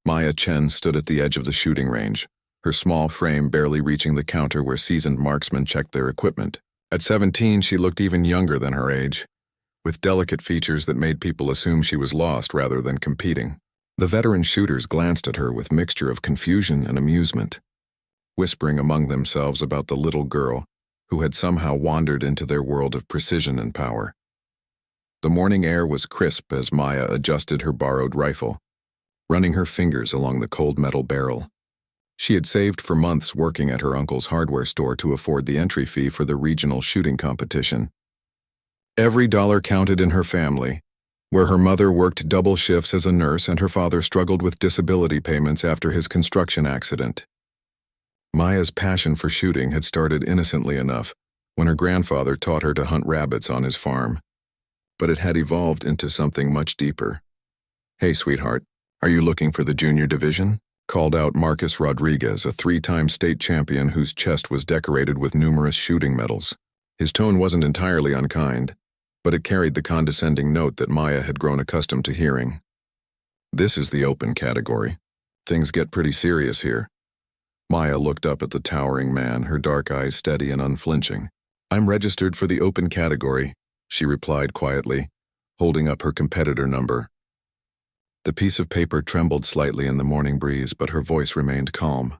Maya Chen stood at the edge of the shooting range, her small frame barely reaching the counter where seasoned marksmen checked their equipment. At 17, she looked even younger than her age, with delicate features that made people assume she was lost rather than competing. The veteran shooters glanced at her with mixture of confusion and amusement, whispering among themselves about the little girl who had somehow wandered into their world of precision and power. The morning air was crisp as Maya adjusted her borrowed rifle, running her fingers along the cold metal barrel. She had saved for months working at her uncle's hardware store to afford the entry fee for the regional shooting competition. Every dollar counted in her family, where her mother worked double shifts as a nurse and her father struggled with disability payments after his construction accident. Maya's passion for shooting had started innocently enough when her grandfather taught her to hunt rabbits on his farm. But it had evolved into something much deeper. "Hey, sweetheart, are you looking for the junior division?" called out Marcus Rodriguez, a 3-time state champion whose chest was decorated with numerous shooting medals. His tone wasn't entirely unkind, but it carried the condescending note that Maya had grown accustomed to hearing. "This is the open category. Things get pretty serious here." Maya looked up at the towering man, her dark eyes steady and unflinching. "I'm registered for the open category," she replied quietly, holding up her competitor number. The piece of paper trembled slightly in the morning breeze, but her voice remained calm.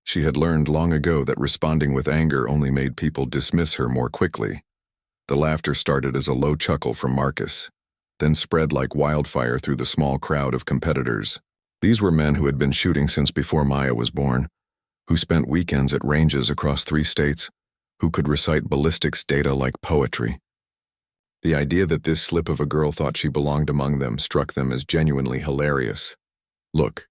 She had learned long ago that responding with anger only made people dismiss her more quickly. The laughter started as a low chuckle from Marcus, then spread like wildfire through the small crowd of competitors. These were men who had been shooting since before Maya was born, who spent weekends at ranges across 3 states, who could recite ballistics data like poetry. The idea that this slip of a girl thought she belonged among them struck them as genuinely hilarious. "Look,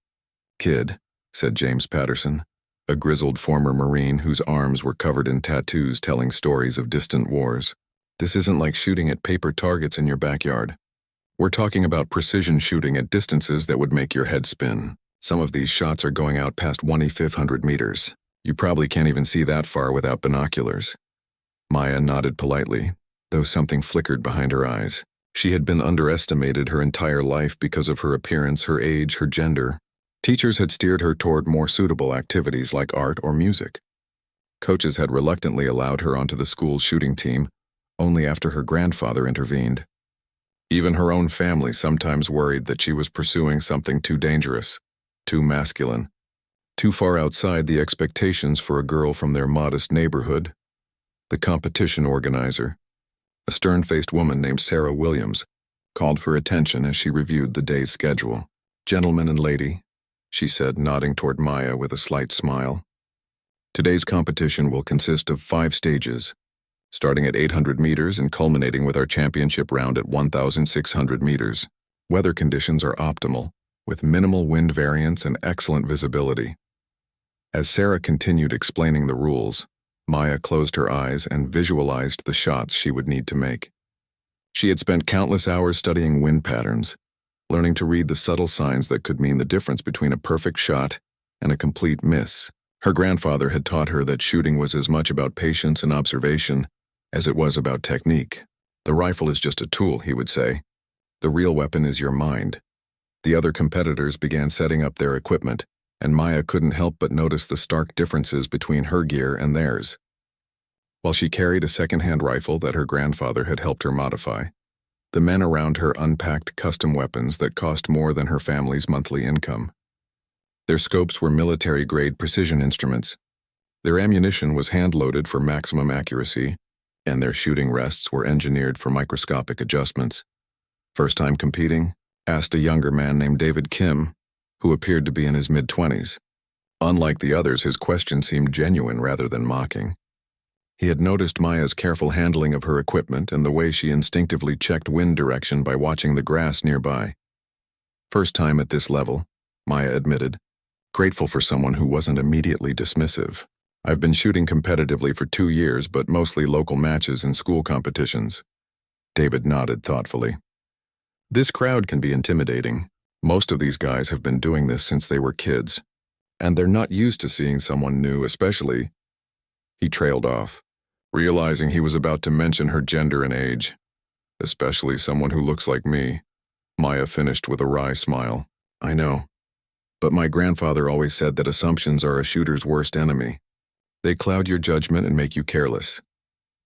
kid," said James Patterson, a grizzled former Marine whose arms were covered in tattoos telling stories of distant wars. "This isn't like shooting at paper targets in your backyard. We're talking about precision shooting at distances that would make your head spin. Some of these shots are going out past 2,500 meters. You probably can't even see that far without binoculars." Maya nodded politely, though something flickered behind her eyes. She had been underestimated her entire life because of her appearance, her age, her gender. Teachers had steered her toward more suitable activities like art or music. Coaches had reluctantly allowed her onto the school's shooting team, only after her grandfather intervened. Even her own family sometimes worried that she was pursuing something too dangerous, too masculine, too far outside the expectations for a girl from their modest neighborhood. The competition organizer, a stern-faced woman named Sarah Williams, called for attention as she reviewed the day's schedule. "Gentleman and lady," she said, nodding toward Maya with a slight smile. "Today's competition will consist of 5 stages, starting at 800 meters and culminating with our championship round at 1,600 meters. Weather conditions are optimal, with minimal wind variance and excellent visibility." As Sarah continued explaining the rules, Maya closed her eyes and visualized the shots she would need to make. She had spent countless hours studying wind patterns, learning to read the subtle signs that could mean the difference between a perfect shot and a complete miss. Her grandfather had taught her that shooting was as much about patience and observation as it was about technique. "The rifle is just a tool," he would say. "The real weapon is your mind." The other competitors began setting up their equipment, and Maya couldn't help but notice the stark differences between her gear and theirs. While she carried a second-hand rifle that her grandfather had helped her modify, the men around her unpacked custom weapons that cost more than her family's monthly income. Their scopes were military-grade precision instruments. Their ammunition was hand-loaded for maximum accuracy, and their shooting rests were engineered for microscopic adjustments. "First time competing?" asked a younger man named David Kim, who appeared to be in his mid-20s. Unlike the others, his question seemed genuine rather than mocking. He had noticed Maya's careful handling of her equipment and the way she instinctively checked wind direction by watching the grass nearby. "First time at this level," Maya admitted, grateful for someone who wasn't immediately dismissive. "I've been shooting competitively for 2 years, but mostly local matches and school competitions." David nodded thoughtfully. "This crowd can be intimidating. Most of these guys have been doing this since they were kids, and they're not used to seeing someone new, especially—" He trailed off, realizing he was about to mention her gender and age. "Especially someone who looks like me," Maya finished with a wry smile. "I know. But my grandfather always said that assumptions are a shooter's worst enemy. They cloud your judgment and make you careless.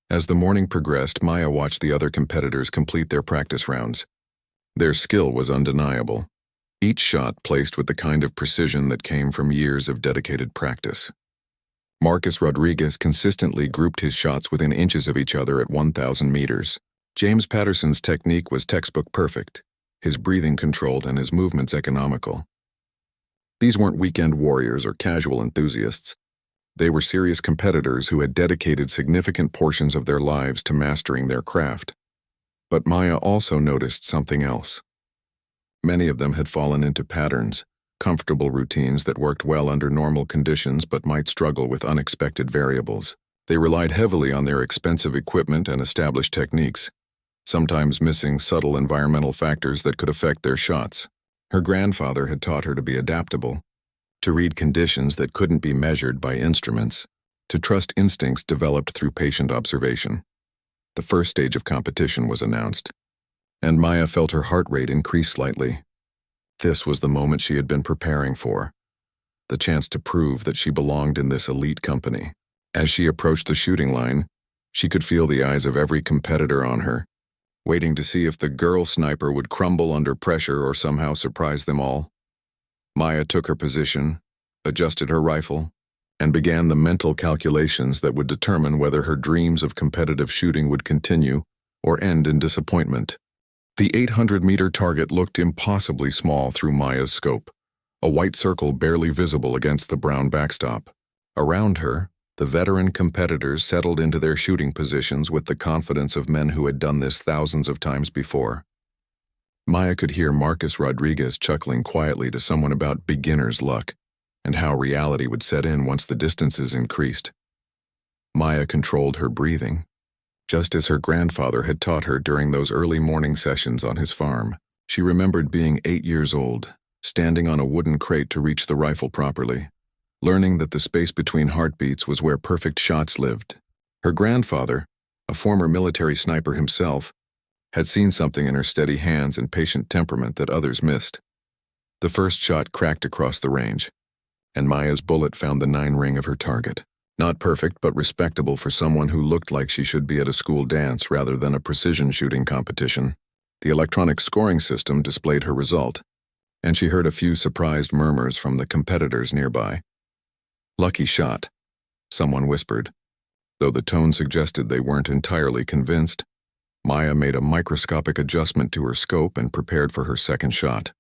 As the morning progressed, Maya watched the other competitors complete their practice rounds. Their skill was undeniable. Each shot placed with the kind of precision that came from years of dedicated practice. Marcus Rodriguez consistently grouped his shots within inches of each other at 1,000 meters. James Patterson's technique was textbook perfect, his breathing controlled and his movements economical. These weren't weekend warriors or casual enthusiasts. They were serious competitors who had dedicated significant portions of their lives to mastering their craft. But Maya also noticed something else. Many of them had fallen into patterns, comfortable routines that worked well under normal conditions but might struggle with unexpected variables. They relied heavily on their expensive equipment and established techniques, sometimes missing subtle environmental factors that could affect their shots. Her grandfather had taught her to be adaptable, to read conditions that couldn't be measured by instruments, to trust instincts developed through patient observation. The first stage of competition was announced, and Maya felt her heart rate increase slightly. This was the moment she had been preparing for, the chance to prove that she belonged in this elite company. As she approached the shooting line, she could feel the eyes of every competitor on her, waiting to see if the girl sniper would crumble under pressure or somehow surprise them all. Maya took her position, adjusted her rifle, and began the mental calculations that would determine whether her dreams of competitive shooting would continue or end in disappointment. The 800-meter target looked impossibly small through Maya's scope, a white circle barely visible against the brown backstop. Around her, the veteran competitors settled into their shooting positions with the confidence of men who had done this thousands of times before. Maya could hear Marcus Rodriguez chuckling quietly to someone about beginner's luck and how reality would set in once the distances increased. Maya controlled her breathing, just as her grandfather had taught her during those early morning sessions on his farm. She remembered being 8 years old, standing on a wooden crate to reach the rifle properly, learning that the space between heartbeats was where perfect shots lived. Her grandfather, a former military sniper himself, had seen something in her steady hands and patient temperament that others missed. The first shot cracked across the range, and Maya's bullet found the 9 ring of her target. Not perfect, but respectable for someone who looked like she should be at a school dance rather than a precision shooting competition. The electronic scoring system displayed her result, and she heard a few surprised murmurs from the competitors nearby. "Lucky shot," someone whispered. Though the tone suggested they weren't entirely convinced, Maya made a microscopic adjustment to her scope and prepared for her second shot.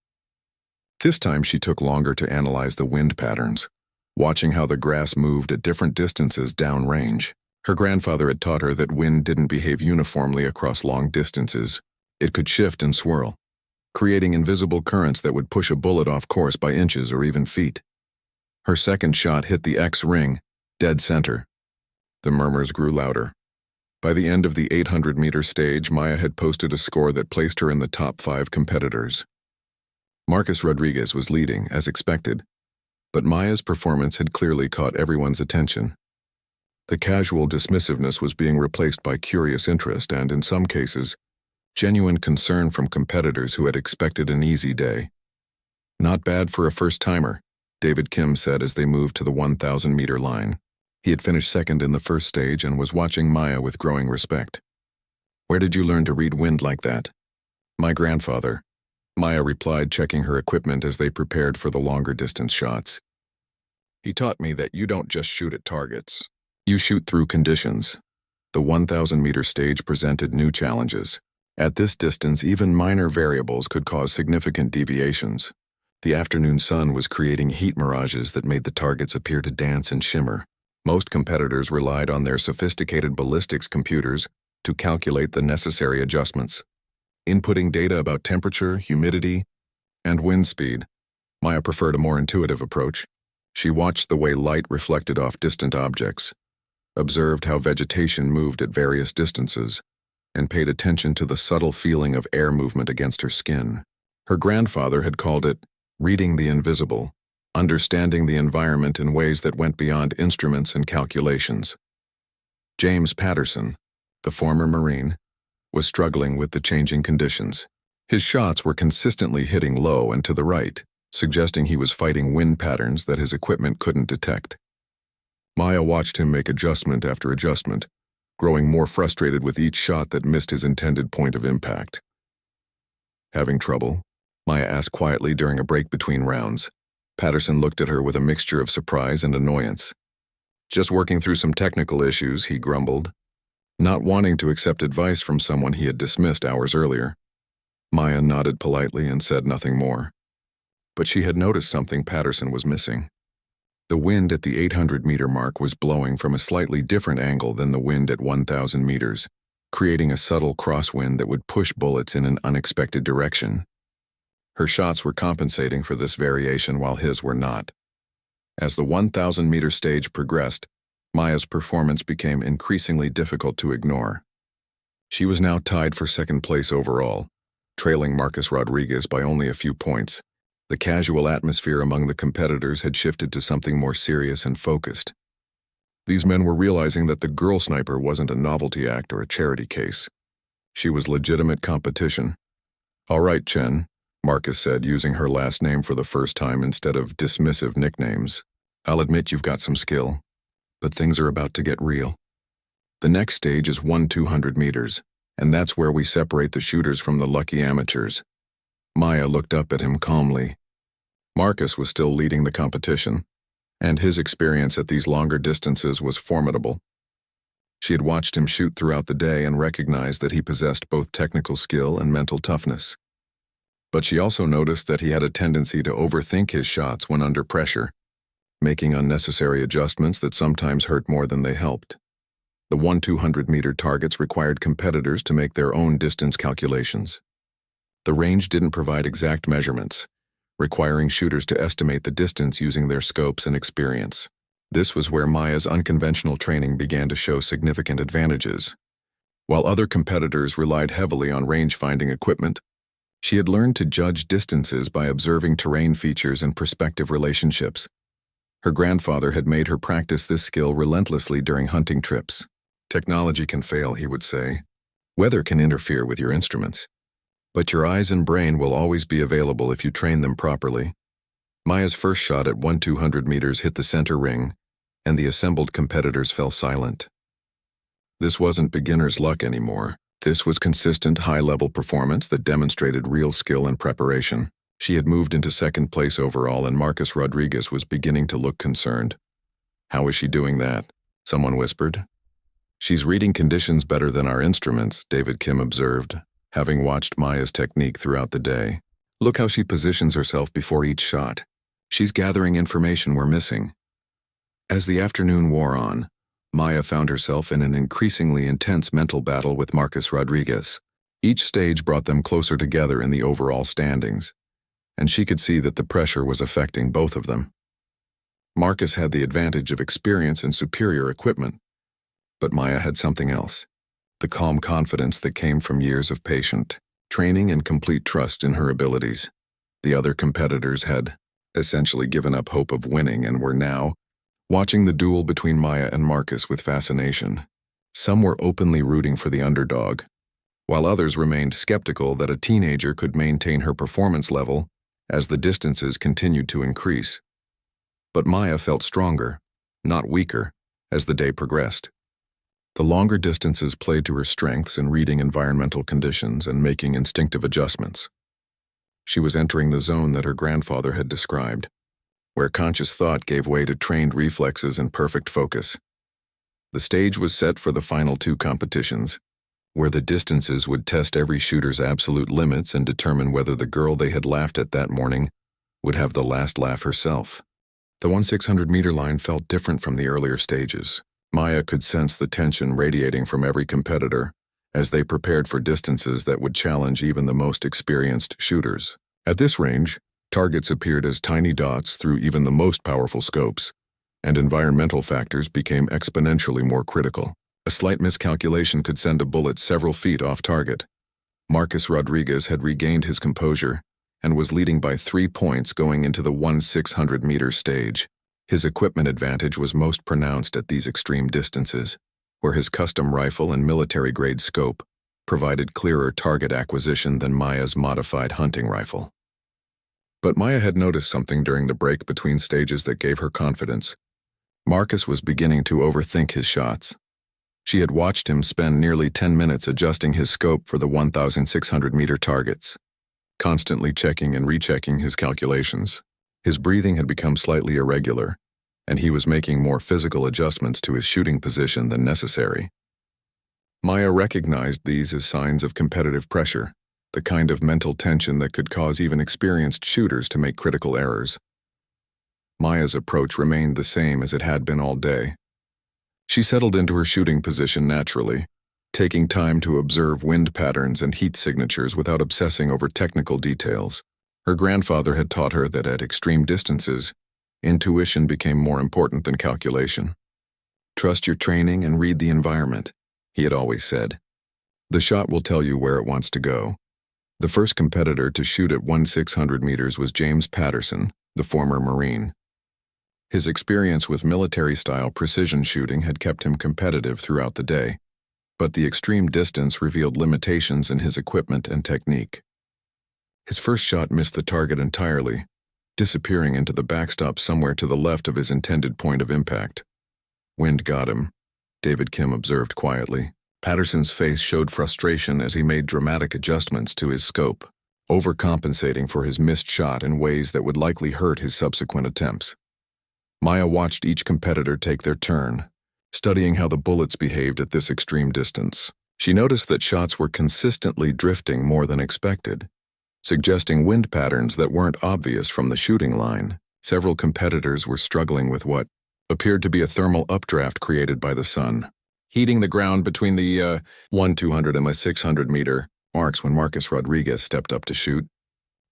This time she took longer to analyze the wind patterns, watching how the grass moved at different distances downrange. Her grandfather had taught her that wind didn't behave uniformly across long distances. It could shift and swirl, creating invisible currents that would push a bullet off course by inches or even feet. Her second shot hit the X ring, dead center. The murmurs grew louder. By the end of the 800-meter stage, Maya had posted a score that placed her in the top 5 competitors. Marcus Rodriguez was leading, as expected, but Maya's performance had clearly caught everyone's attention. The casual dismissiveness was being replaced by curious interest and, in some cases, genuine concern from competitors who had expected an easy day. "Not bad for a first-timer," David Kim said as they moved to the 1,000-meter line. He had finished second in the first stage and was watching Maya with growing respect. "Where did you learn to read wind like that?" "My grandfather," Maya replied, checking her equipment as they prepared for the longer distance shots. "He taught me that you don't just shoot at targets. You shoot through conditions." The 1,000-meter stage presented new challenges. At this distance, even minor variables could cause significant deviations. The afternoon sun was creating heat mirages that made the targets appear to dance and shimmer. Most competitors relied on their sophisticated ballistics computers to calculate the necessary adjustments. Inputting data about temperature, humidity, and wind speed, Maya preferred a more intuitive approach. She watched the way light reflected off distant objects, observed how vegetation moved at various distances, and paid attention to the subtle feeling of air movement against her skin. Her grandfather had called it reading the invisible, understanding the environment in ways that went beyond instruments and calculations. James Patterson, the former Marine, was struggling with the changing conditions. His shots were consistently hitting low and to the right, suggesting he was fighting wind patterns that his equipment couldn't detect. Maya watched him make adjustment after adjustment, growing more frustrated with each shot that missed his intended point of impact. "Having trouble?" Maya asked quietly during a break between rounds. Patterson looked at her with a mixture of surprise and annoyance. "Just working through some technical issues," he grumbled, not wanting to accept advice from someone he had dismissed hours earlier. Maya nodded politely and said nothing more. But she had noticed something Patterson was missing. The wind at the 800-meter mark was blowing from a slightly different angle than the wind at 1,000 meters, creating a subtle crosswind that would push bullets in an unexpected direction. Her shots were compensating for this variation while his were not. As the 1,000-meter stage progressed, Maya's performance became increasingly difficult to ignore. She was now tied for second place overall, trailing Marcus Rodriguez by only a few points. The casual atmosphere among the competitors had shifted to something more serious and focused. These men were realizing that the girl sniper wasn't a novelty act or a charity case. She was legitimate competition. "All right, Chen," Marcus said, using her last name for the first time instead of dismissive nicknames. "I'll admit you've got some skill, but things are about to get real. The next stage is 1,200 meters, and that's where we separate the shooters from the lucky amateurs." Maya looked up at him calmly. Marcus was still leading the competition, and his experience at these longer distances was formidable. She had watched him shoot throughout the day and recognized that he possessed both technical skill and mental toughness. But she also noticed that he had a tendency to overthink his shots when under pressure, making unnecessary adjustments that sometimes hurt more than they helped. The 1,200-meter targets required competitors to make their own distance calculations. The range didn't provide exact measurements, requiring shooters to estimate the distance using their scopes and experience. This was where Maya's unconventional training began to show significant advantages. While other competitors relied heavily on range-finding equipment, she had learned to judge distances by observing terrain features and perspective relationships. Her grandfather had made her practice this skill relentlessly during hunting trips. "Technology can fail," he would say. "Weather can interfere with your instruments. But your eyes and brain will always be available if you train them properly." Maya's first shot at 1,200 meters hit the center ring, and the assembled competitors fell silent. This wasn't beginner's luck anymore. This was consistent, high-level performance that demonstrated real skill and preparation. She had moved into second place overall, and Marcus Rodriguez was beginning to look concerned. "How is she doing that?" someone whispered. "She's reading conditions better than our instruments," David Kim observed, having watched Maya's technique throughout the day. "Look how she positions herself before each shot. She's gathering information we're missing." As the afternoon wore on, Maya found herself in an increasingly intense mental battle with Marcus Rodriguez. Each stage brought them closer together in the overall standings, and she could see that the pressure was affecting both of them. Marcus had the advantage of experience and superior equipment, but Maya had something else. The calm confidence that came from years of patient training and complete trust in her abilities. The other competitors had essentially given up hope of winning and were now watching the duel between Maya and Marcus with fascination. Some were openly rooting for the underdog, while others remained skeptical that a teenager could maintain her performance level as the distances continued to increase. But Maya felt stronger, not weaker, as the day progressed. The longer distances played to her strengths in reading environmental conditions and making instinctive adjustments. She was entering the zone that her grandfather had described, where conscious thought gave way to trained reflexes and perfect focus. The stage was set for the final two competitions, where the distances would test every shooter's absolute limits and determine whether the girl they had laughed at that morning would have the last laugh herself. The 1,600-meter line felt different from the earlier stages. Maya could sense the tension radiating from every competitor as they prepared for distances that would challenge even the most experienced shooters. At this range, targets appeared as tiny dots through even the most powerful scopes, and environmental factors became exponentially more critical. A slight miscalculation could send a bullet several feet off target. Marcus Rodriguez had regained his composure and was leading by 3 points going into the 1,600-meter stage. His equipment advantage was most pronounced at these extreme distances, where his custom rifle and military-grade scope provided clearer target acquisition than Maya's modified hunting rifle. But Maya had noticed something during the break between stages that gave her confidence. Marcus was beginning to overthink his shots. She had watched him spend nearly 10 minutes adjusting his scope for the 1,600-meter targets, constantly checking and rechecking his calculations. His breathing had become slightly irregular, and he was making more physical adjustments to his shooting position than necessary. Maya recognized these as signs of competitive pressure, the kind of mental tension that could cause even experienced shooters to make critical errors. Maya's approach remained the same as it had been all day. She settled into her shooting position naturally, taking time to observe wind patterns and heat signatures without obsessing over technical details. Her grandfather had taught her that at extreme distances, intuition became more important than calculation. "Trust your training and read the environment," he had always said. "The shot will tell you where it wants to go." The first competitor to shoot at 1,600 meters was James Patterson, the former Marine. His experience with military-style precision shooting had kept him competitive throughout the day, but the extreme distance revealed limitations in his equipment and technique. His first shot missed the target entirely, disappearing into the backstop somewhere to the left of his intended point of impact. "Wind got him," David Kim observed quietly. Patterson's face showed frustration as he made dramatic adjustments to his scope, overcompensating for his missed shot in ways that would likely hurt his subsequent attempts. Maya watched each competitor take their turn, studying how the bullets behaved at this extreme distance. She noticed that shots were consistently drifting more than expected, suggesting wind patterns that weren't obvious from the shooting line. Several competitors were struggling with what appeared to be a thermal updraft created by the sun, heating the ground between the 1,200 and 600-meter marks when Marcus Rodriguez stepped up to shoot.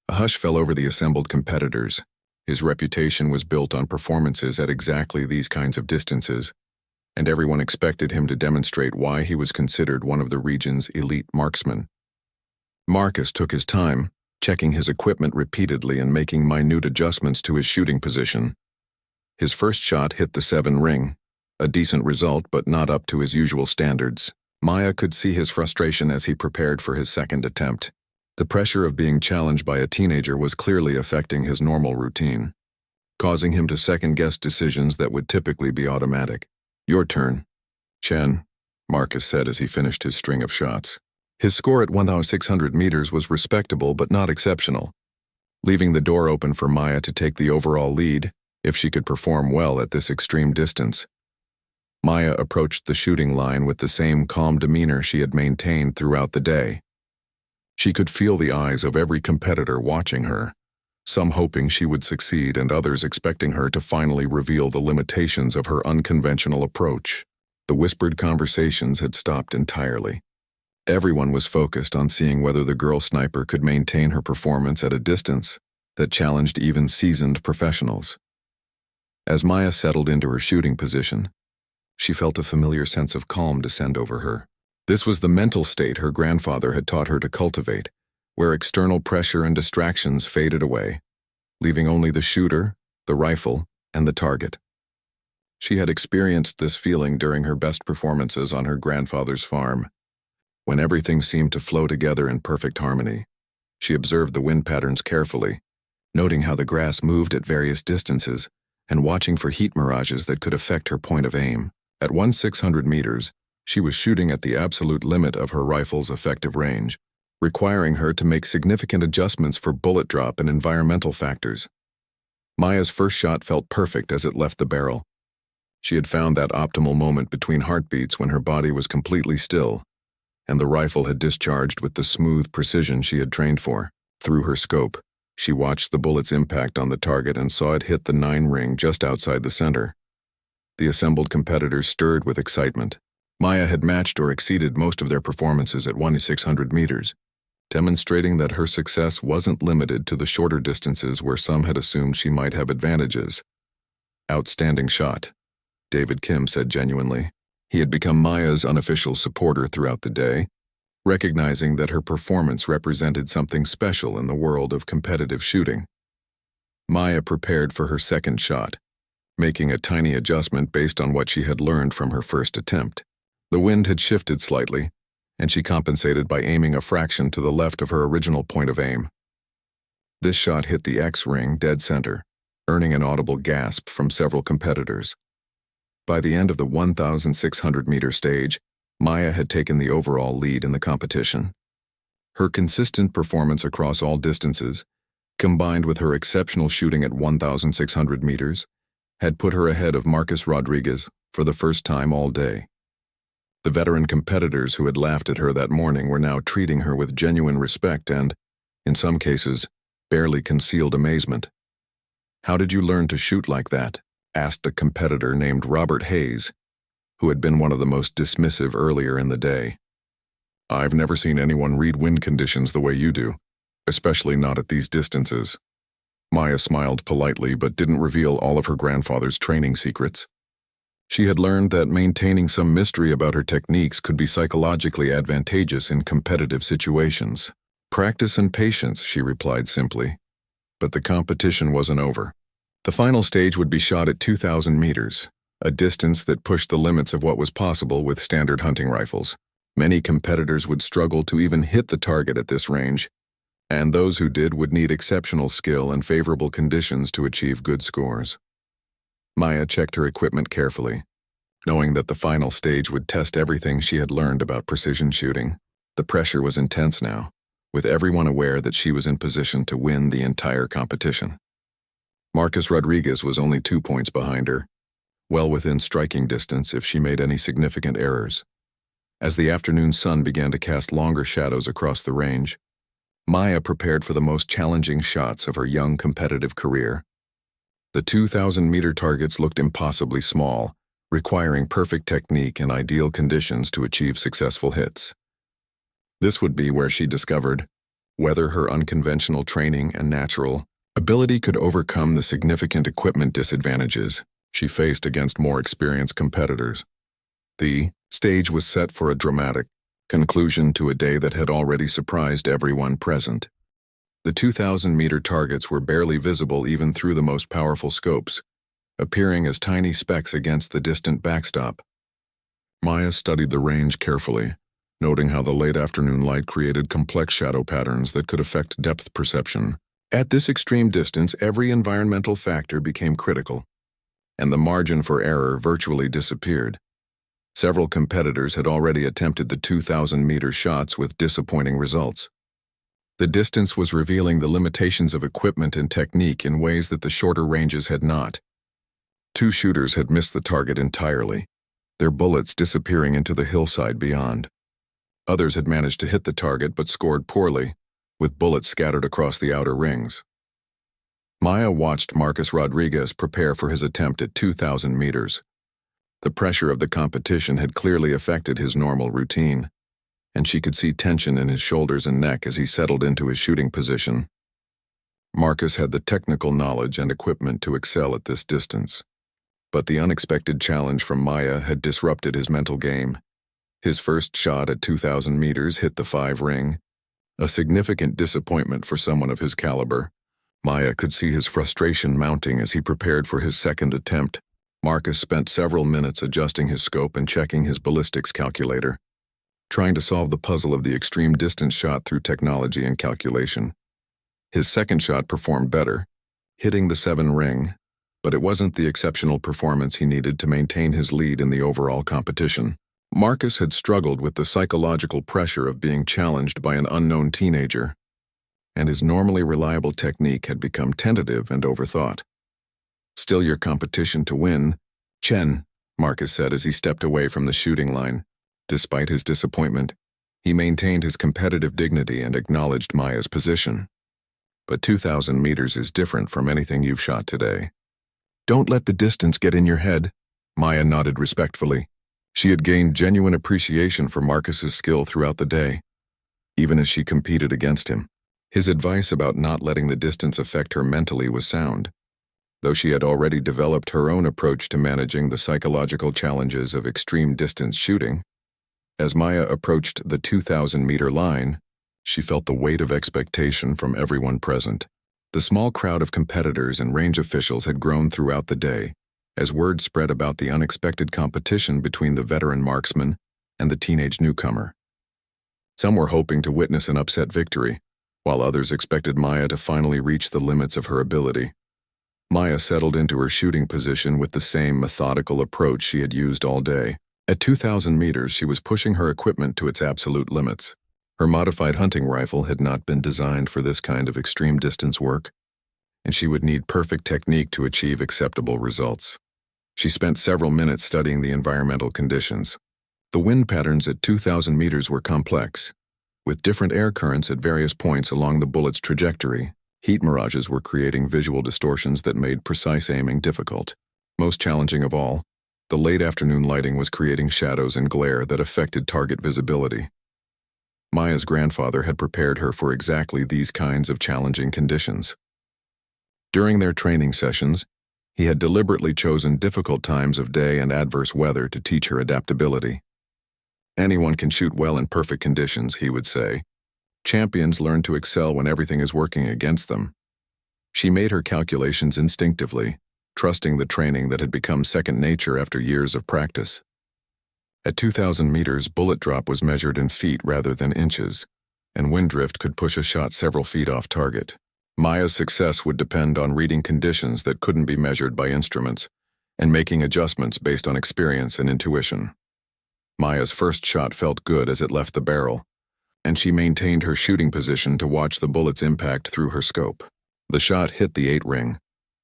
A hush fell over the assembled competitors. His reputation was built on performances at exactly these kinds of distances, and everyone expected him to demonstrate why he was considered one of the region's elite marksmen. Marcus took his time, checking his equipment repeatedly and making minute adjustments to his shooting position. His first shot hit the 7 ring, a decent result but not up to his usual standards. Maya could see his frustration as he prepared for his second attempt. The pressure of being challenged by a teenager was clearly affecting his normal routine, causing him to second-guess decisions that would typically be automatic. "Your turn, Chen," Marcus said as he finished his string of shots. His score at 1,600 meters was respectable but not exceptional, leaving the door open for Maya to take the overall lead if she could perform well at this extreme distance. Maya approached the shooting line with the same calm demeanor she had maintained throughout the day. She could feel the eyes of every competitor watching her, some hoping she would succeed and others expecting her to finally reveal the limitations of her unconventional approach. The whispered conversations had stopped entirely. Everyone was focused on seeing whether the girl sniper could maintain her performance at a distance that challenged even seasoned professionals. As Maya settled into her shooting position, she felt a familiar sense of calm descend over her. This was the mental state her grandfather had taught her to cultivate, where external pressure and distractions faded away, leaving only the shooter, the rifle, and the target. She had experienced this feeling during her best performances on her grandfather's farm, when everything seemed to flow together in perfect harmony. She observed the wind patterns carefully, noting how the grass moved at various distances and watching for heat mirages that could affect her point of aim. At 1,600 meters, she was shooting at the absolute limit of her rifle's effective range, requiring her to make significant adjustments for bullet drop and environmental factors. Maya's first shot felt perfect as it left the barrel. She had found that optimal moment between heartbeats when her body was completely still, and the rifle had discharged with the smooth precision she had trained for. Through her scope, she watched the bullet's impact on the target and saw it hit the 9 ring just outside the center. The assembled competitors stirred with excitement. Maya had matched or exceeded most of their performances at 1,600 meters, demonstrating that her success wasn't limited to the shorter distances where some had assumed she might have advantages. "Outstanding shot," David Kim said genuinely. He had become Maya's unofficial supporter throughout the day, recognizing that her performance represented something special in the world of competitive shooting. Maya prepared for her second shot, making a tiny adjustment based on what she had learned from her first attempt. The wind had shifted slightly, and she compensated by aiming a fraction to the left of her original point of aim. This shot hit the X ring dead center, earning an audible gasp from several competitors. By the end of the 1,600-meter stage, Maya had taken the overall lead in the competition. Her consistent performance across all distances, combined with her exceptional shooting at 1,600 meters, had put her ahead of Marcus Rodriguez for the first time all day. The veteran competitors who had laughed at her that morning were now treating her with genuine respect and, in some cases, barely concealed amazement. "How did you learn to shoot like that?" asked a competitor named Robert Hayes, who had been one of the most dismissive earlier in the day. "I've never seen anyone read wind conditions the way you do, especially not at these distances." Maya smiled politely but didn't reveal all of her grandfather's training secrets. She had learned that maintaining some mystery about her techniques could be psychologically advantageous in competitive situations. "Practice and patience," she replied simply. But the competition wasn't over. The final stage would be shot at 2,000 meters, a distance that pushed the limits of what was possible with standard hunting rifles. Many competitors would struggle to even hit the target at this range, and those who did would need exceptional skill and favorable conditions to achieve good scores. Maya checked her equipment carefully, knowing that the final stage would test everything she had learned about precision shooting. The pressure was intense now, with everyone aware that she was in position to win the entire competition. Marcus Rodriguez was only 2 points behind her, well within striking distance if she made any significant errors. As the afternoon sun began to cast longer shadows across the range, Maya prepared for the most challenging shots of her young competitive career. The 2,000-meter targets looked impossibly small, requiring perfect technique and ideal conditions to achieve successful hits. This would be where she discovered whether her unconventional training and natural ability could overcome the significant equipment disadvantages she faced against more experienced competitors. The stage was set for a dramatic conclusion to a day that had already surprised everyone present. The 2,000-meter targets were barely visible even through the most powerful scopes, appearing as tiny specks against the distant backstop. Maya studied the range carefully, noting how the late afternoon light created complex shadow patterns that could affect depth perception. At this extreme distance, every environmental factor became critical, and the margin for error virtually disappeared. Several competitors had already attempted the 2,000-meter shots with disappointing results. The distance was revealing the limitations of equipment and technique in ways that the shorter ranges had not. 2 shooters had missed the target entirely, their bullets disappearing into the hillside beyond. Others had managed to hit the target but scored poorly, with bullets scattered across the outer rings. Maya watched Marcus Rodriguez prepare for his attempt at 2,000 meters. The pressure of the competition had clearly affected his normal routine, and she could see tension in his shoulders and neck as he settled into his shooting position. Marcus had the technical knowledge and equipment to excel at this distance, but the unexpected challenge from Maya had disrupted his mental game. His first shot at 2,000 meters hit the 5 ring, a significant disappointment for someone of his caliber. Maya could see his frustration mounting as he prepared for his second attempt. Marcus spent several minutes adjusting his scope and checking his ballistics calculator, trying to solve the puzzle of the extreme distance shot through technology and calculation. His second shot performed better, hitting the 7 ring, but it wasn't the exceptional performance he needed to maintain his lead in the overall competition. Marcus had struggled with the psychological pressure of being challenged by an unknown teenager, and his normally reliable technique had become tentative and overthought. "Still your competition to win, Chen," Marcus said as he stepped away from the shooting line. Despite his disappointment, he maintained his competitive dignity and acknowledged Maya's position. "But 2,000 meters is different from anything you've shot today. Don't let the distance get in your head." Maya nodded respectfully. She had gained genuine appreciation for Marcus's skill throughout the day, even as she competed against him. His advice about not letting the distance affect her mentally was sound, though she had already developed her own approach to managing the psychological challenges of extreme distance shooting. As Maya approached the 2,000-meter line, she felt the weight of expectation from everyone present. The small crowd of competitors and range officials had grown throughout the day, as word spread about the unexpected competition between the veteran marksman and the teenage newcomer. Some were hoping to witness an upset victory, while others expected Maya to finally reach the limits of her ability. Maya settled into her shooting position with the same methodical approach she had used all day. At 2,000 meters, she was pushing her equipment to its absolute limits. Her modified hunting rifle had not been designed for this kind of extreme distance work, and she would need perfect technique to achieve acceptable results. She spent several minutes studying the environmental conditions. The wind patterns at 2,000 meters were complex. With different air currents at various points along the bullet's trajectory, heat mirages were creating visual distortions that made precise aiming difficult. Most challenging of all, the late afternoon lighting was creating shadows and glare that affected target visibility. Maya's grandfather had prepared her for exactly these kinds of challenging conditions. During their training sessions, he had deliberately chosen difficult times of day and adverse weather to teach her adaptability. Anyone can shoot well in perfect conditions, he would say. Champions learn to excel when everything is working against them. She made her calculations instinctively, trusting the training that had become second nature after years of practice. At 2,000 meters, bullet drop was measured in feet rather than inches, and wind drift could push a shot several feet off target. Maya's success would depend on reading conditions that couldn't be measured by instruments and making adjustments based on experience and intuition. Maya's first shot felt good as it left the barrel, and she maintained her shooting position to watch the bullet's impact through her scope. The shot hit the 8 ring,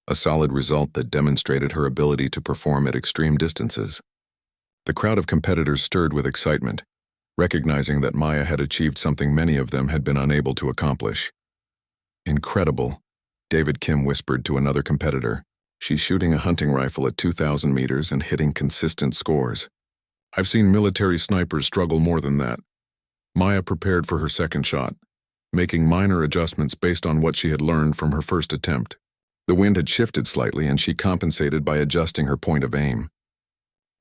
a solid result that demonstrated her ability to perform at extreme distances. The crowd of competitors stirred with excitement, recognizing that Maya had achieved something many of them had been unable to accomplish. Incredible, David Kim whispered to another competitor. She's shooting a hunting rifle at 2,000 meters and hitting consistent scores. I've seen military snipers struggle more than that. Maya prepared for her second shot, making minor adjustments based on what she had learned from her first attempt. The wind had shifted slightly and she compensated by adjusting her point of aim.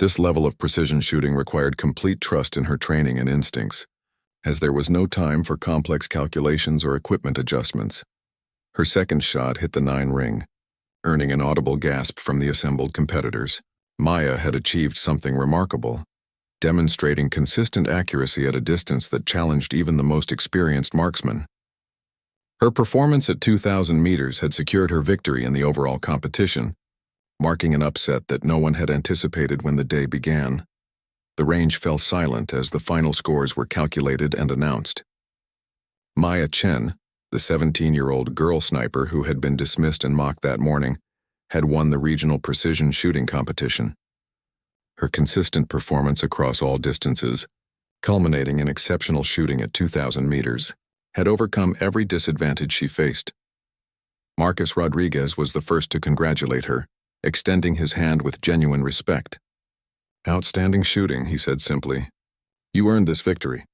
This level of precision shooting required complete trust in her training and instincts, as there was no time for complex calculations or equipment adjustments. Her second shot hit the 9 ring, earning an audible gasp from the assembled competitors. Maya had achieved something remarkable, demonstrating consistent accuracy at a distance that challenged even the most experienced marksman. Her performance at 2,000 meters had secured her victory in the overall competition, marking an upset that no one had anticipated when the day began. The range fell silent as the final scores were calculated and announced. Maya Chen, the 17-year-old girl sniper who had been dismissed and mocked that morning, had won the regional precision shooting competition. Her consistent performance across all distances, culminating in exceptional shooting at 2,000 meters, had overcome every disadvantage she faced. Marcus Rodriguez was the first to congratulate her, extending his hand with genuine respect. "Outstanding shooting," he said simply. "You earned this victory.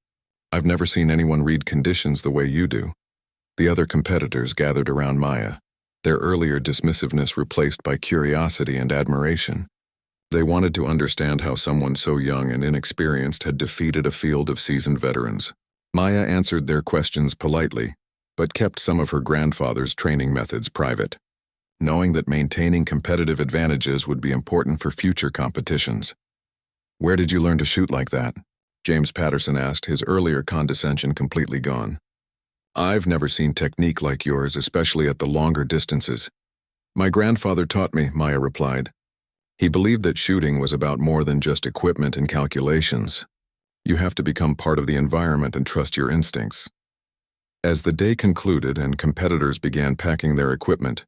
I've never seen anyone read conditions the way you do." The other competitors gathered around Maya, their earlier dismissiveness replaced by curiosity and admiration. They wanted to understand how someone so young and inexperienced had defeated a field of seasoned veterans. Maya answered their questions politely, but kept some of her grandfather's training methods private, knowing that maintaining competitive advantages would be important for future competitions. "Where did you learn to shoot like that?" James Patterson asked, his earlier condescension completely gone. "I've never seen technique like yours, especially at the longer distances." "My grandfather taught me," Maya replied. He believed that shooting was about more than just equipment and calculations. You have to become part of the environment and trust your instincts. As the day concluded and competitors began packing their equipment,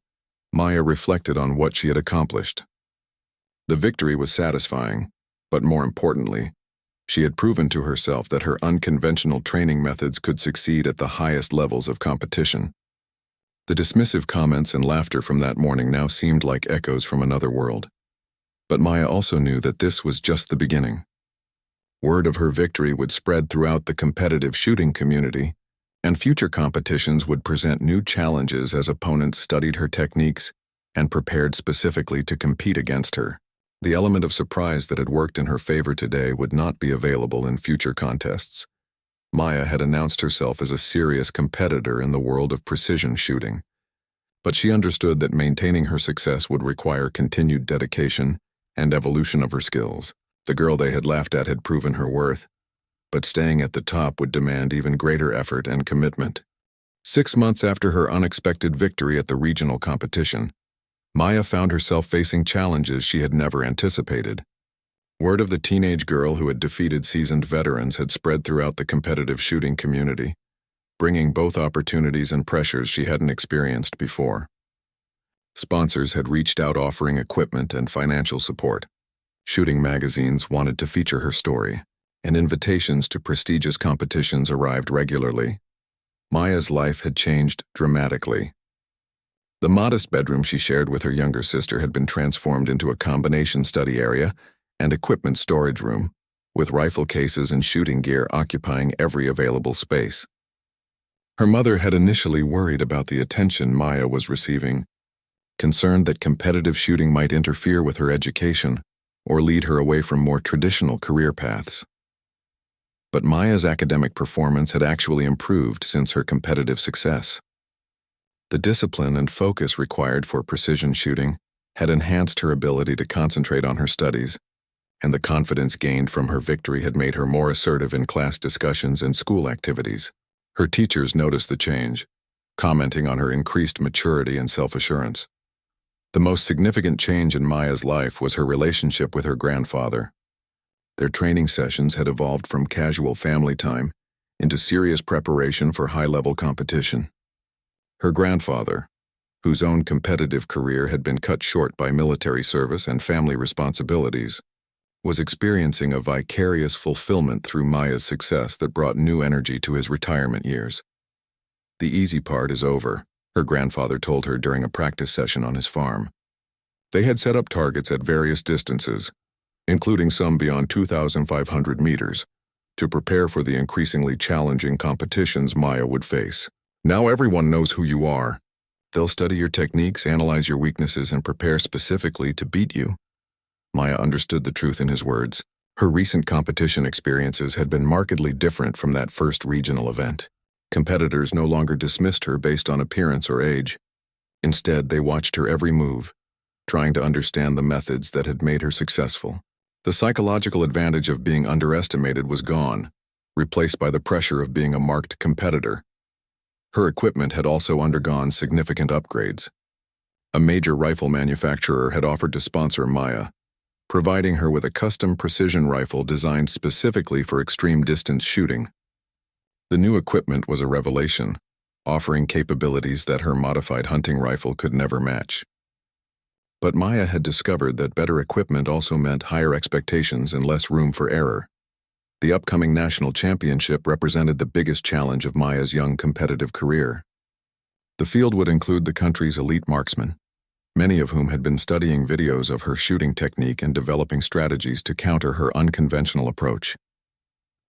Maya reflected on what she had accomplished. The victory was satisfying, but more importantly, she had proven to herself that her unconventional training methods could succeed at the highest levels of competition. The dismissive comments and laughter from that morning now seemed like echoes from another world. But Maya also knew that this was just the beginning. Word of her victory would spread throughout the competitive shooting community, and future competitions would present new challenges as opponents studied her techniques and prepared specifically to compete against her. The element of surprise that had worked in her favor today would not be available in future contests. Maya had announced herself as a serious competitor in the world of precision shooting, but she understood that maintaining her success would require continued dedication and evolution of her skills. The girl they had laughed at had proven her worth, but staying at the top would demand even greater effort and commitment. 6 months after her unexpected victory at the regional competition, Maya found herself facing challenges she had never anticipated. Word of the teenage girl who had defeated seasoned veterans had spread throughout the competitive shooting community, bringing both opportunities and pressures she hadn't experienced before. Sponsors had reached out offering equipment and financial support. Shooting magazines wanted to feature her story, and invitations to prestigious competitions arrived regularly. Maya's life had changed dramatically. The modest bedroom she shared with her younger sister had been transformed into a combination study area and equipment storage room, with rifle cases and shooting gear occupying every available space. Her mother had initially worried about the attention Maya was receiving, concerned that competitive shooting might interfere with her education or lead her away from more traditional career paths. But Maya's academic performance had actually improved since her competitive success. The discipline and focus required for precision shooting had enhanced her ability to concentrate on her studies, and the confidence gained from her victory had made her more assertive in class discussions and school activities. Her teachers noticed the change, commenting on her increased maturity and self-assurance. The most significant change in Maya's life was her relationship with her grandfather. Their training sessions had evolved from casual family time into serious preparation for high-level competition. Her grandfather, whose own competitive career had been cut short by military service and family responsibilities, was experiencing a vicarious fulfillment through Maya's success that brought new energy to his retirement years. "The easy part is over," her grandfather told her during a practice session on his farm. They had set up targets at various distances, including some beyond 2,500 meters, to prepare for the increasingly challenging competitions Maya would face. "Now everyone knows who you are. They'll study your techniques, analyze your weaknesses, and prepare specifically to beat you." Maya understood the truth in his words. Her recent competition experiences had been markedly different from that first regional event. Competitors no longer dismissed her based on appearance or age. Instead, they watched her every move, trying to understand the methods that had made her successful. The psychological advantage of being underestimated was gone, replaced by the pressure of being a marked competitor. Her equipment had also undergone significant upgrades. A major rifle manufacturer had offered to sponsor Maya, providing her with a custom precision rifle designed specifically for extreme distance shooting. The new equipment was a revelation, offering capabilities that her modified hunting rifle could never match. But Maya had discovered that better equipment also meant higher expectations and less room for error. The upcoming national championship represented the biggest challenge of Maya's young competitive career. The field would include the country's elite marksmen, many of whom had been studying videos of her shooting technique and developing strategies to counter her unconventional approach.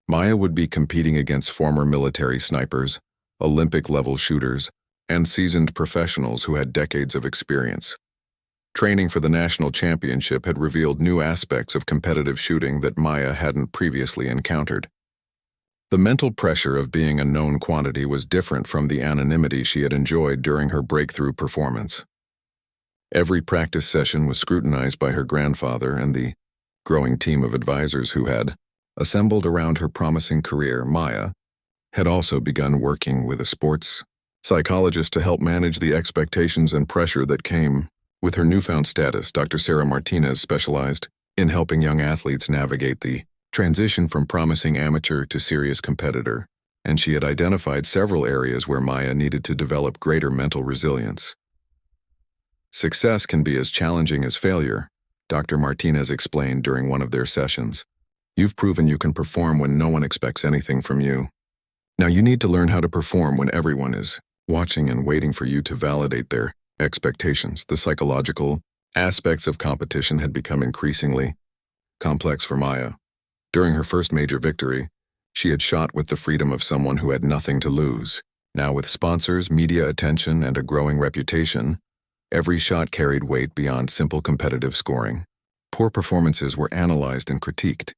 Maya would be competing against former military snipers, Olympic-level shooters, and seasoned professionals who had decades of experience. Training for the national championship had revealed new aspects of competitive shooting that Maya hadn't previously encountered. The mental pressure of being a known quantity was different from the anonymity she had enjoyed during her breakthrough performance. Every practice session was scrutinized by her grandfather and the growing team of advisors who had assembled around her promising career. Maya had also begun working with a sports psychologist to help manage the expectations and pressure that came with her newfound status. Dr. Sarah Martinez specialized in helping young athletes navigate the transition from promising amateur to serious competitor, and she had identified several areas where Maya needed to develop greater mental resilience. "Success can be as challenging as failure," Dr. Martinez explained during one of their sessions. "You've proven you can perform when no one expects anything from you. Now you need to learn how to perform when everyone is watching and waiting for you to validate their expectations." The psychological aspects of competition had become increasingly complex for Maya. During her first major victory, she had shot with the freedom of someone who had nothing to lose. Now, with sponsors, media attention, and a growing reputation, every shot carried weight beyond simple competitive scoring. Poor performances were analyzed and critiqued,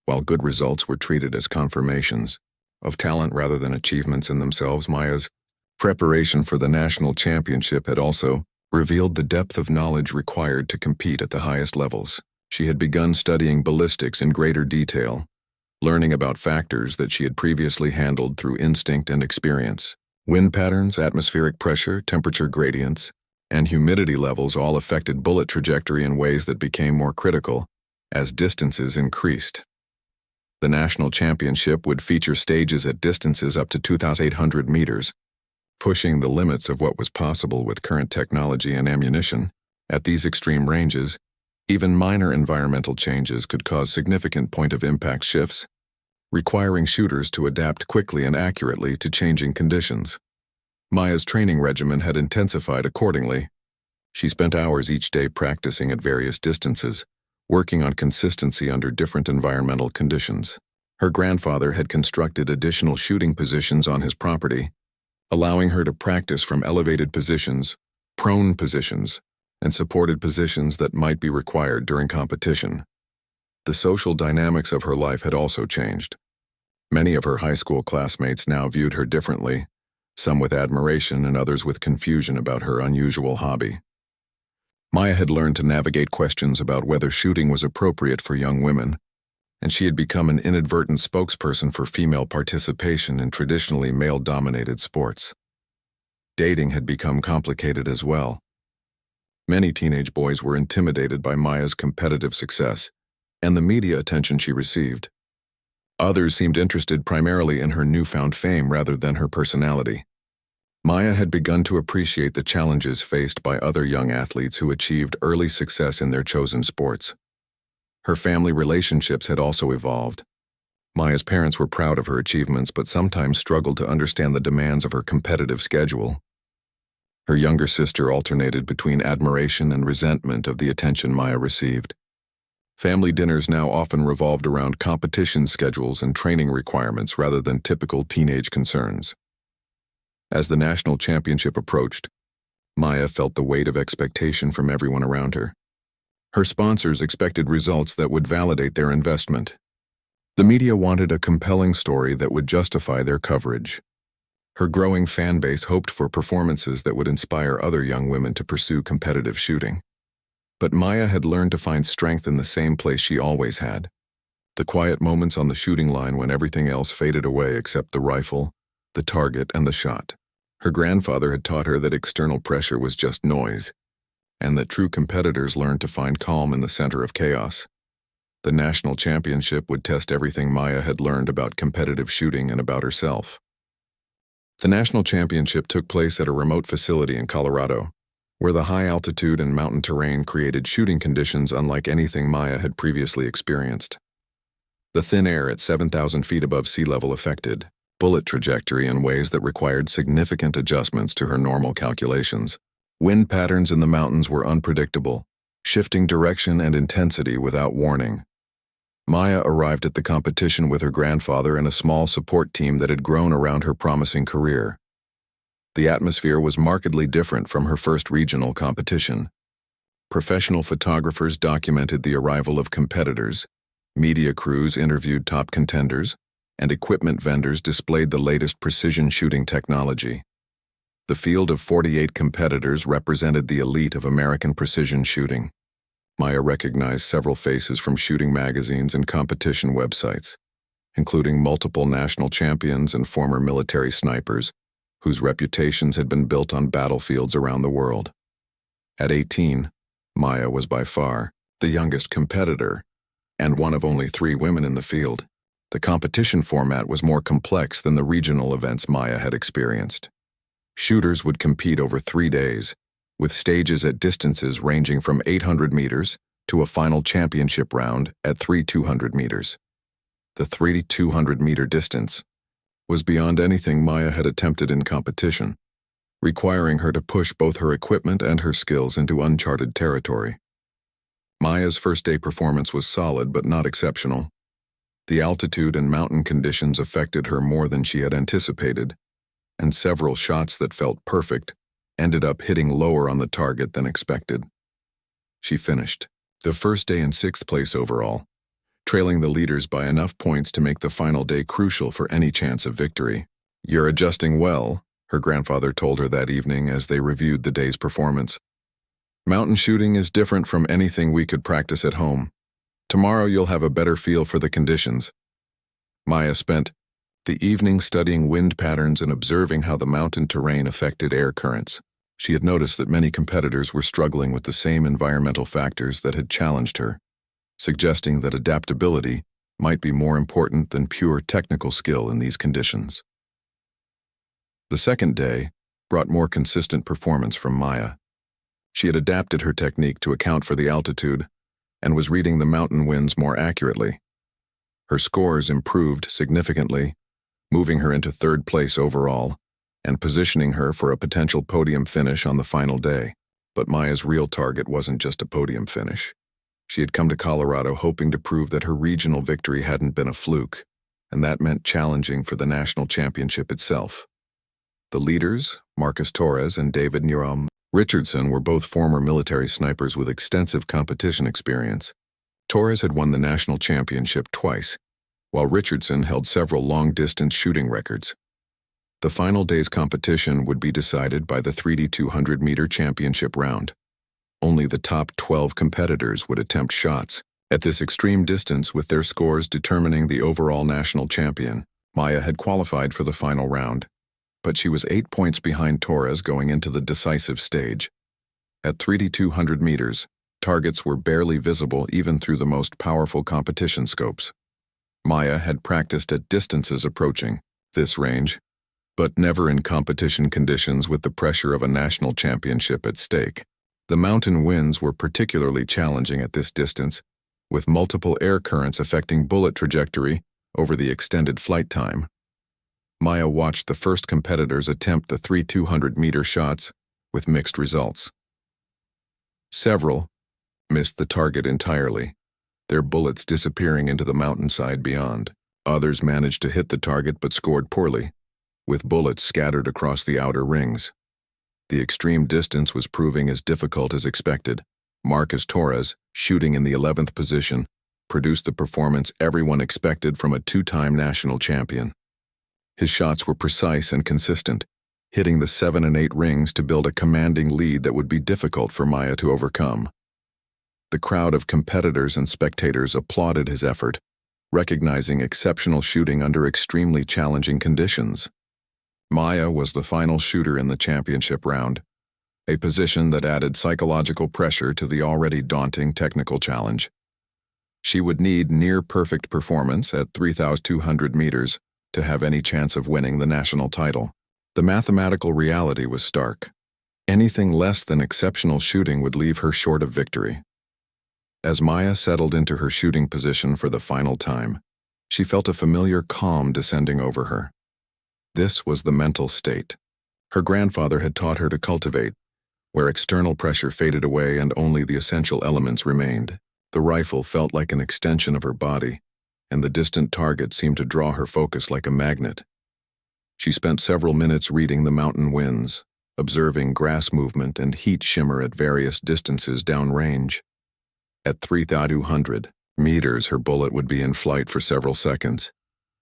while good results were treated as confirmations of talent rather than achievements in themselves. Maya's preparation for the national championship had also revealed the depth of knowledge required to compete at the highest levels. She had begun studying ballistics in greater detail, learning about factors that she had previously handled through instinct and experience. Wind patterns, atmospheric pressure, temperature gradients, and humidity levels all affected bullet trajectory in ways that became more critical as distances increased. The national championship would feature stages at distances up to 2,800 meters, pushing the limits of what was possible with current technology and ammunition. At these extreme ranges, even minor environmental changes could cause significant point-of-impact shifts, requiring shooters to adapt quickly and accurately to changing conditions. Maya's training regimen had intensified accordingly. She spent hours each day practicing at various distances, working on consistency under different environmental conditions. Her grandfather had constructed additional shooting positions on his property, allowing her to practice from elevated positions, prone positions, and supported positions that might be required during competition. The social dynamics of her life had also changed. Many of her high school classmates now viewed her differently, some with admiration and others with confusion about her unusual hobby. Maya had learned to navigate questions about whether shooting was appropriate for young women, and she had become an inadvertent spokesperson for female participation in traditionally male-dominated sports. Dating had become complicated as well. Many teenage boys were intimidated by Maya's competitive success and the media attention she received. Others seemed interested primarily in her newfound fame rather than her personality. Maya had begun to appreciate the challenges faced by other young athletes who achieved early success in their chosen sports. Her family relationships had also evolved. Maya's parents were proud of her achievements but sometimes struggled to understand the demands of her competitive schedule. Her younger sister alternated between admiration and resentment of the attention Maya received. Family dinners now often revolved around competition schedules and training requirements rather than typical teenage concerns. As the national championship approached, Maya felt the weight of expectation from everyone around her. Her sponsors expected results that would validate their investment. The media wanted a compelling story that would justify their coverage. Her growing fan base hoped for performances that would inspire other young women to pursue competitive shooting. But Maya had learned to find strength in the same place she always had. The quiet moments on the shooting line when everything else faded away except the rifle, the target, and the shot. Her grandfather had taught her that external pressure was just noise, and that true competitors learned to find calm in the center of chaos. The national championship would test everything Maya had learned about competitive shooting and about herself. The national championship took place at a remote facility in Colorado, where the high altitude and mountain terrain created shooting conditions unlike anything Maya had previously experienced. The thin air at 7,000 feet above sea level affected bullet trajectory in ways that required significant adjustments to her normal calculations. Wind patterns in the mountains were unpredictable, shifting direction and intensity without warning. Maya arrived at the competition with her grandfather and a small support team that had grown around her promising career. The atmosphere was markedly different from her first regional competition. Professional photographers documented the arrival of competitors, media crews interviewed top contenders, and equipment vendors displayed the latest precision shooting technology. The field of 48 competitors represented the elite of American precision shooting. Maya recognized several faces from shooting magazines and competition websites, including multiple national champions and former military snipers, whose reputations had been built on battlefields around the world. At 18, Maya was by far the youngest competitor, and one of only 3 women in the field. The competition format was more complex than the regional events Maya had experienced. Shooters would compete over 3 days, with stages at distances ranging from 800 meters to a final championship round at 3,200 meters. The 3,200-meter distance was beyond anything Maya had attempted in competition, requiring her to push both her equipment and her skills into uncharted territory. Maya's first-day performance was solid but not exceptional. The altitude and mountain conditions affected her more than she had anticipated, and several shots that felt perfect ended up hitting lower on the target than expected. She finished the first day in 6th place overall, trailing the leaders by enough points to make the final day crucial for any chance of victory. "You're adjusting well," her grandfather told her that evening as they reviewed the day's performance. "Mountain shooting is different from anything we could practice at home. Tomorrow you'll have a better feel for the conditions." Maya spent the evening studying wind patterns and observing how the mountain terrain affected air currents. She had noticed that many competitors were struggling with the same environmental factors that had challenged her, suggesting that adaptability might be more important than pure technical skill in these conditions. The second day brought more consistent performance from Maya. She had adapted her technique to account for the altitude and was reading the mountain winds more accurately. Her scores improved significantly, moving her into third place overall and positioning her for a potential podium finish on the final day. But Maya's real target wasn't just a podium finish. She had come to Colorado hoping to prove that her regional victory hadn't been a fluke, and that meant challenging for the national championship itself. The leaders, Marcus Torres and David Niram Richardson, were both former military snipers with extensive competition experience. Torres had won the national championship twice, while Richardson held several long-distance shooting records. The final day's competition would be decided by the 3D 200-meter championship round. Only the top 12 competitors would attempt shots at this extreme distance, with their scores determining the overall national champion. Maya had qualified for the final round, but she was 8 points behind Torres going into the decisive stage. At 3D 200 meters, targets were barely visible even through the most powerful competition scopes. Maya had practiced at distances approaching this range, but never in competition conditions with the pressure of a national championship at stake. The mountain winds were particularly challenging at this distance, with multiple air currents affecting bullet trajectory over the extended flight time. Maya watched the first competitors attempt the 3 200-meter shots with mixed results. Several missed the target entirely, their bullets disappearing into the mountainside beyond. Others managed to hit the target but scored poorly, with bullets scattered across the outer rings. The extreme distance was proving as difficult as expected. Marcus Torres, shooting in the 11th position, produced the performance everyone expected from a two-time national champion. His shots were precise and consistent, hitting the 7 and 8 rings to build a commanding lead that would be difficult for Maya to overcome. The crowd of competitors and spectators applauded his effort, recognizing exceptional shooting under extremely challenging conditions. Maya was the final shooter in the championship round, a position that added psychological pressure to the already daunting technical challenge. She would need near-perfect performance at 3,200 meters to have any chance of winning the national title. The mathematical reality was stark. Anything less than exceptional shooting would leave her short of victory. As Maya settled into her shooting position for the final time, she felt a familiar calm descending over her. This was the mental state her grandfather had taught her to cultivate, where external pressure faded away and only the essential elements remained. The rifle felt like an extension of her body, and the distant target seemed to draw her focus like a magnet. She spent several minutes reading the mountain winds, observing grass movement and heat shimmer at various distances downrange. At 3,200 meters, her bullet would be in flight for several seconds,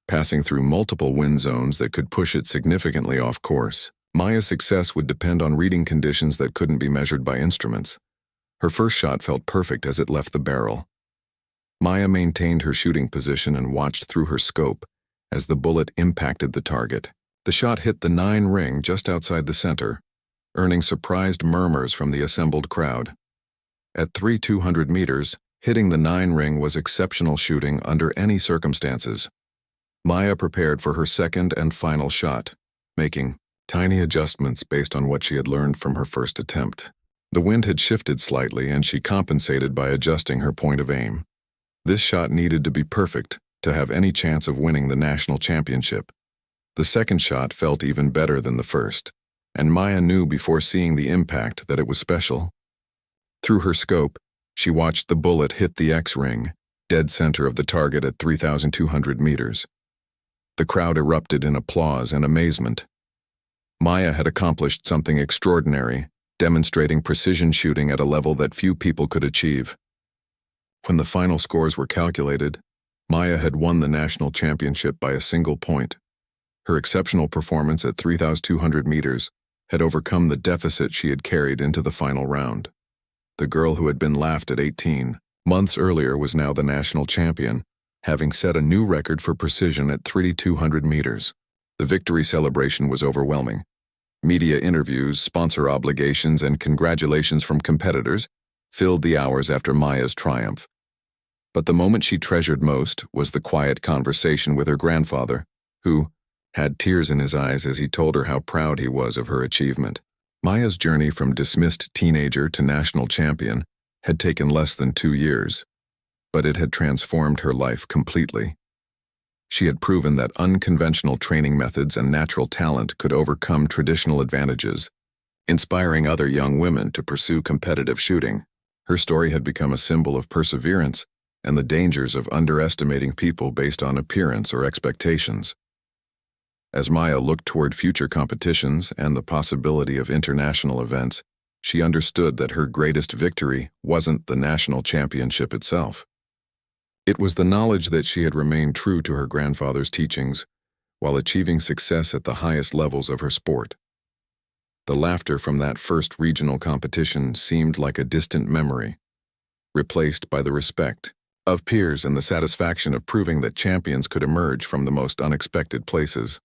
passing through multiple wind zones that could push it significantly off course. Maya's success would depend on reading conditions that couldn't be measured by instruments. Her first shot felt perfect as it left the barrel. Maya maintained her shooting position and watched through her scope as the bullet impacted the target. The shot hit the 9 ring just outside the center, earning surprised murmurs from the assembled crowd. At 3,200 meters, hitting the 9 ring was exceptional shooting under any circumstances. Maya prepared for her second and final shot, making tiny adjustments based on what she had learned from her first attempt. The wind had shifted slightly, and she compensated by adjusting her point of aim. This shot needed to be perfect to have any chance of winning the national championship. The second shot felt even better than the first, and Maya knew before seeing the impact that it was special. Through her scope, she watched the bullet hit the X-ring, dead center of the target at 3,200 meters. The crowd erupted in applause and amazement. Maya had accomplished something extraordinary, demonstrating precision shooting at a level that few people could achieve. When the final scores were calculated, Maya had won the national championship by a single point. Her exceptional performance at 3,200 meters had overcome the deficit she had carried into the final round. The girl who had been laughed at 18 months earlier was now the national champion, having set a new record for precision at 3,200 meters. The victory celebration was overwhelming. Media interviews, sponsor obligations, and congratulations from competitors filled the hours after Maya's triumph. But the moment she treasured most was the quiet conversation with her grandfather, who had tears in his eyes as he told her how proud he was of her achievement. Maya's journey from dismissed teenager to national champion had taken less than 2 years, but it had transformed her life completely. She had proven that unconventional training methods and natural talent could overcome traditional advantages, inspiring other young women to pursue competitive shooting. Her story had become a symbol of perseverance and the dangers of underestimating people based on appearance or expectations. As Maya looked toward future competitions and the possibility of international events, she understood that her greatest victory wasn't the national championship itself. It was the knowledge that she had remained true to her grandfather's teachings while achieving success at the highest levels of her sport. The laughter from that first regional competition seemed like a distant memory, replaced by the respect of peers and the satisfaction of proving that champions could emerge from the most unexpected places.